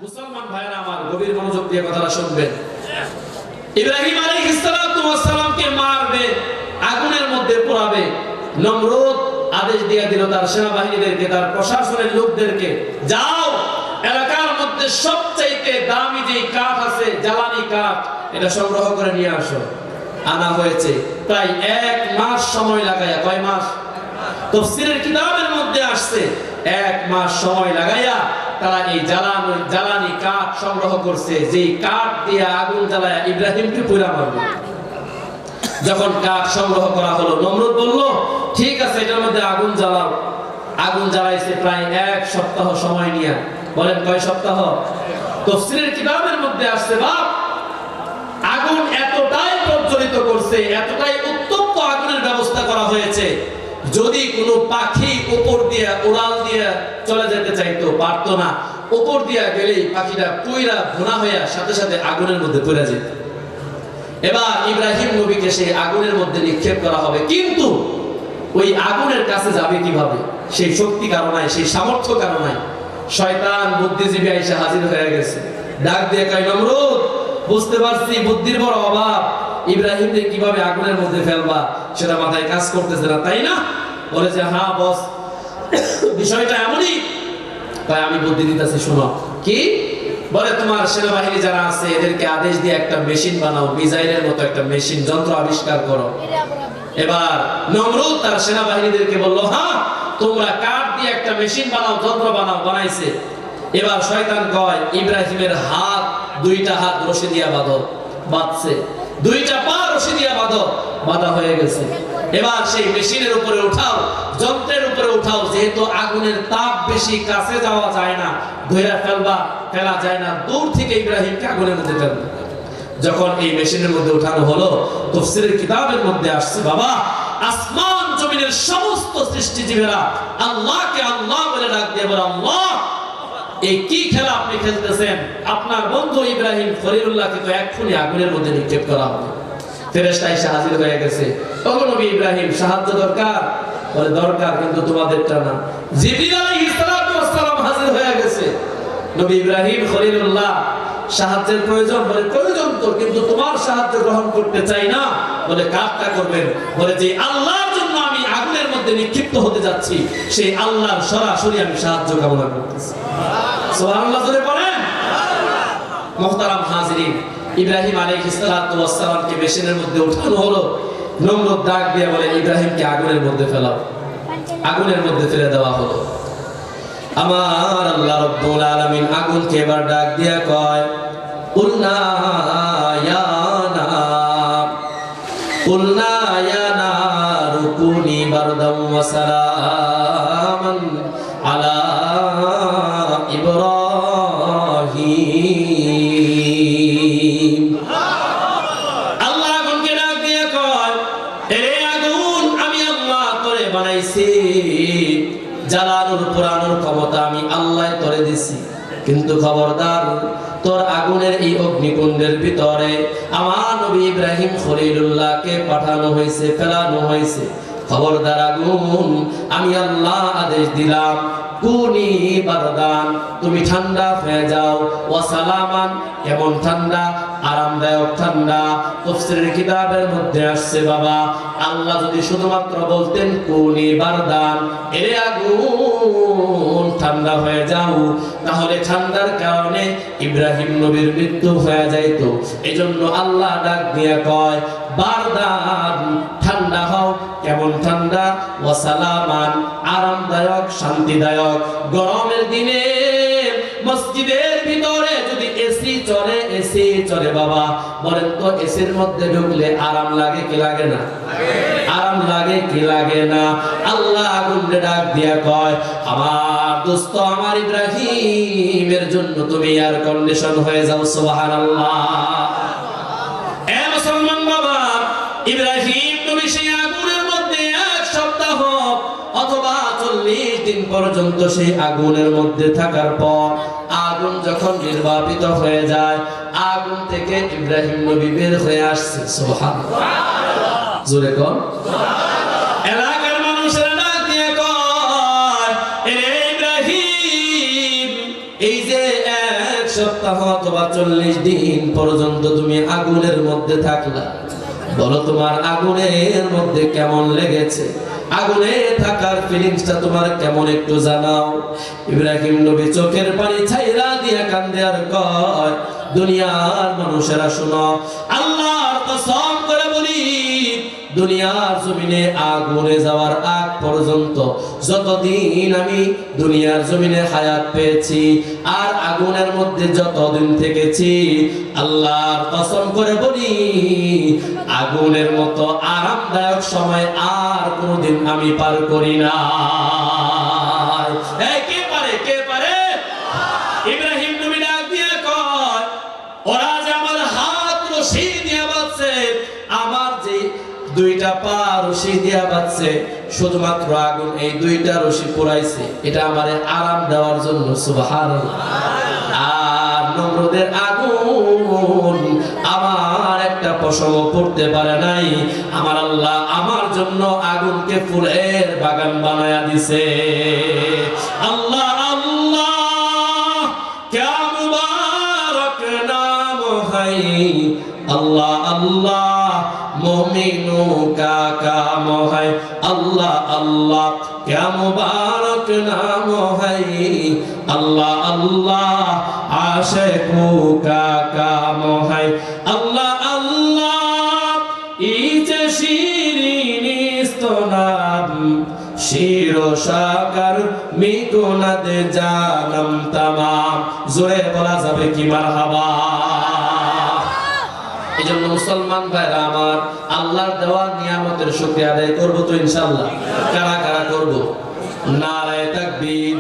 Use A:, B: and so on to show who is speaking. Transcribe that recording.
A: মুসলমান ভাইরা আমার গভীর মনোযোগ দিয়ে কথাটা শুনবেন। ইব্রাহিম আলাইহিস সালাতু ওয়াস সালামকে মারবে, আগুনের মধ্যে পোড়াবে। নমরুদ আদেশ দিয়ে দিল তার সেনাবাহিনীদেরকে, তার প্রশাসনের লোকদেরকে, যাও এলাকার মধ্যে সবচাইতে দামি যে কাঠ আছে, জ্বালানি কাঠ, এটা সংগ্রহ করে নিয়ে আসো। আনা হয়েছে। প্রায় 1 মাস সময় লাগায়া, কয় মাস? তাফসীরের কিতাবের মধ্যে আসছে 1 মাস সময় লাগায়া তারা এই জ্বালানি কাঠ সংগ্রহ করছে, যে কাঠ দিয়ে আগুন জ্বালায়া ইব্রাহিমকে পুরা মারবে। যখন কাঠ সংগ্রহ করা হলো, নমরুদ বলল ঠিক আছে এটার মধ্যে আগুন জ্বালাও। আগুন জ্বালাইছে প্রায় 1 সপ্তাহ সময় নিয়ে। বলেন কয় সপ্তাহ? তাফসীরের কিতাবের মধ্যে আসছে বাপ, আগুন এতটাই প্রজ্বলিত করছে, এতটাই উত্তপ্ত আগুনের ব্যবস্থা করা হয়েছে, যদি কোনো পাখি উপর দিয়ে উড়াল দিয়ে চলে যেতে চাইতো পারতো না। উপর দিয়ে গেলেই পাখিটা পুইরা ভুনা হইয়া সাথে সাথে আগুনের মধ্যে পড়ে যেত। এবার ইব্রাহিম নবীকে সেই আগুনের মধ্যে নিক্ষেপ করা হবে, কিন্তু ওই আগুনের কাছে যাবে কিভাবে? সেই শক্তি কারো নাই, সেই সামর্থ্য কারো নাই। শয়তান বুদ্ধিজীবী আইসা হাজির হয়ে গেছে, ডাক দিয়ে কয়, নমরুদ বুঝতে পারছি বুদ্ধির বড় অভাব, ইব্রাহিমকে কিভাবে আগুনের মধ্যে ফেলবা সেটা মাথায় কাজ করতেছে না, তাই না? বলেছে হ্যাঁ বস, বিষয়টা এমনই। তাই আমি বুদ্ধি দিতেছি, শোনো। কি বলে? তোমার সেনাবাহিনী যারা আছে এদেরকে আদেশ দিয়ে একটা মেশিন বানাও, মিসাইলের মতো একটা মেশিন যন্ত্র আবিষ্কার করো। এবার নমরুদ তার সেনাবাহিনীদেরকে বলল, হ্যাঁ তোমরা কাঠ দিয়ে একটা মেশিন বানাও, যন্ত্র বানাও। বানাইছে। এবার শয়তান কয়, ইব্রাহিমের হাত, 2টা হাত রশি দিয়া বাঁধো। বাঁধছে। 2টা পা রশি দিয়া বাঁধো। বাঁধা হয়ে গেছে। এবার সেই মেশিনের উপরে উঠাও, যন্ত্রের উপরে উঠাও, যেহেতু আগুনের তাপ বেশি, কাছে যাওয়া যায় না, ধইরা ফেলা যায় না, দূর থেকে ইব্রাহিমকে আগুনের মধ্যে ফেলবে। যখন এই মেশিনের মধ্যে উঠানো হলো, তাফসীরের কিতাবের মধ্যে আসছে বাবা, আসমান জমিনের সমস্ত সৃষ্টিজীবীরা আল্লাহকে আল্লাহ বলে ডাক দিয়ে বলে, আল্লাহ এই কি খেলা আপনি খেলতেছেন? আপনার বন্ধু ইব্রাহিম খলিলুল্লাহকে তো এক্ষুনি আগুনের মধ্যে নিক্ষেপ করা হবে। ফেরেশতা এসে হাজির হয়ে গেছে। ওগো নবী ইব্রাহিম, সাহায্য দরকার? বলে দরকার, কিন্তু তোমাদেরটা না। জিবরিল আলাইহিস সালাতু ওয়াস সালাম হাজির হয়ে গেছে। নবী ইব্রাহিম খলিলুল্লাহ, সাহায্যের প্রয়োজন? বলে প্রয়োজন তো, কিন্তু তোমার সাহায্য গ্রহণ করতে চাই না। বলে কাজটা করবেন? বলে যে আল্লাহর জন্য আমি আগুনের মধ্যে নিক্ষিপ্ত হতে যাচ্ছি, সেই আল্লাহর সরাসরি আমি সাহায্য কামনা করতেছি। সুবহানাল্লাহ জোরে বলেন। মুহতারাম হাজিরিন, ইব্রাহিম আলাইহিস সালাতু ওয়াস সালামকে মেশিনের মধ্যে উঠানো হলো। নমরুদ ডাক দিয়ে বলে, ইব্রাহিমকে আগুনের মধ্যে ফেলাও। আগুনের মধ্যে ফেলে দেওয়া হলো। আমার আল্লাহ রাব্বুল আলামিন আগুনকে এবার ডাক দিয়া কয়, কুলনা ইয়া নার কুনি বারদাম ওয়া সালামান আলা ইব্রাহিম। আল্লাহ আগুনকে ডাক দিয়া কয়, এরে আগুন, আমি আল্লাহ তোরে বানাইছি, জ্বালানোর পোড়ানোর ক্ষমতা আমি আল্লাহ তোরে দিছি, কিন্তু খবরদার তোর আগুনের এই অগ্নিকুণ্ডের ভিতরে আমার নবী ইব্রাহিম খলিলুল্লাহকে পাঠানো হয়েছে, ফেলানো হয়েছে। খবরদার আগুন, আমি আল্লাহ আদেশ দিলাম, কুনি বারদান, তুমি ঠান্ডা হয়ে যাও, ওয়া সালামান, কেমন ঠান্ডা? আরামদায়ক ঠান্ডা। তাফসীরের কিতাবের মধ্যে আসছে বাবা, আল্লাহ যদি শুধুমাত্র বলতেন কুনি বারদান, এরে আগুন ঠান্ডা হয়ে যাও, তাহলে ঠান্ডার কারণে ইব্রাহিম নবীর মৃত্যু হয়ে যাইত। এজন্য আল্লাহ ডাক দিয়া কয়, বারদান, ঠান্ডা হও। কেমন ঠান্ডা? ওয়া সালামান, আরামদায়ক, শান্তিদায়ক। গরমের দিনে মসজিদের ভিতরে যদি এসি চলে বাবা, বলেন তো এসির মধ্যে ঢুকলে আরাম লাগে কি লাগে না? আরাম লাগে কি লাগে না? আল্লাহ আগুনে ডাক দিয়া কয়, আমার দোস্ত, আমার ইব্রাহিমের জন্য তুমি এয়ার কন্ডিশন হয়ে যাও। সুবহানাল্লাহ। এ মুসলমান বাবা, ইব্রাহিম নবী সেই আগুনের মধ্যে 1 সপ্তাহ অথবা 40 দিন পর্যন্ত সেই আগুনের মধ্যে থাকার পর আগুন যখন নির্বাপিত হয়ে যায়, আগুন থেকে ইব্রাহিম নবী বের হয়ে আসছে। সুবহানাল্লাহ। জোরে কোন সুবহানাল্লাহ। এলাকার মানুষেরা ডাক দিয়ে কয়, এরে ইব্রাহিম, এই যে 1 সপ্তাহ অথবা 40 দিন পর্যন্ত তুমি আগুনের মধ্যে থাকলা, বলো তোমার আগুনের মধ্যে কেমন লেগেছে? আগুনে থাকার ফিলিংসটা তোমার কেমন একটু জানাও। ইব্রাহিম নবী চোখের পানি ছাইরা দিয়া কান্দে আর কয়, দুনিয়ার মানুষেরা শুনো, আল্লাহর কসম করে বলি, দুনিয়ার জমিনে আগুনে যাওয়ার আগ পর্যন্ত যতদিন আমি দুনিয়ার জমিনে হায়াত পেয়েছি আর আগুনের মধ্যে যতদিন থেকেছি, আল্লাহর কসম করে বলি, আগুনের মতো আরামদায়ক সময় আর কোনোদিন আমি পার করি না। কে পারে? কে পারে? ইব্রাহিম নবী ডাক দিয়ে কয়, ওরা যে আমার হাত রশি দিয়ে বাঁধছে, আমার যে দুইটা পা রশি দিয়া বাঁধছে, শুধুমাত্র আগুন এই দুইটা রশি পোড়াইছে, এটা আমারে আরাম দেওয়ার জন্য। সুবহানাল্লাহ। আর নমরুদের আগুন আমার একটা পশমও পড়তে পারে নাই। আমার আল্লাহ আমার জন্য আগুনকে ফুলের বাগান বানায়া দিছে। আল্লাহ আল্লাহ, ক্যা মুবারক নাম হাই, আল্লাহ আল্লাহ मोमिनों का काम है, अल्लाह अल्लाह क्या मुबारक नाम है, अल्लाह अल्लाह आशिकों का काम है, अल्लाह अल्लाह इचे शिरीनिस्त नाम शिरो शाकर मिकुनद जानम तमाम। जोरे बोला जाबे कि मारहाबा। এজন্য মুসলমান ভাইরা আমার, আল্লাহর দেওয়া নিয়ামতের শুকরিয়া আদায় করব তো ইনশাআল্লাহ। কারা কারা করব? নারায়ে তাকবীর।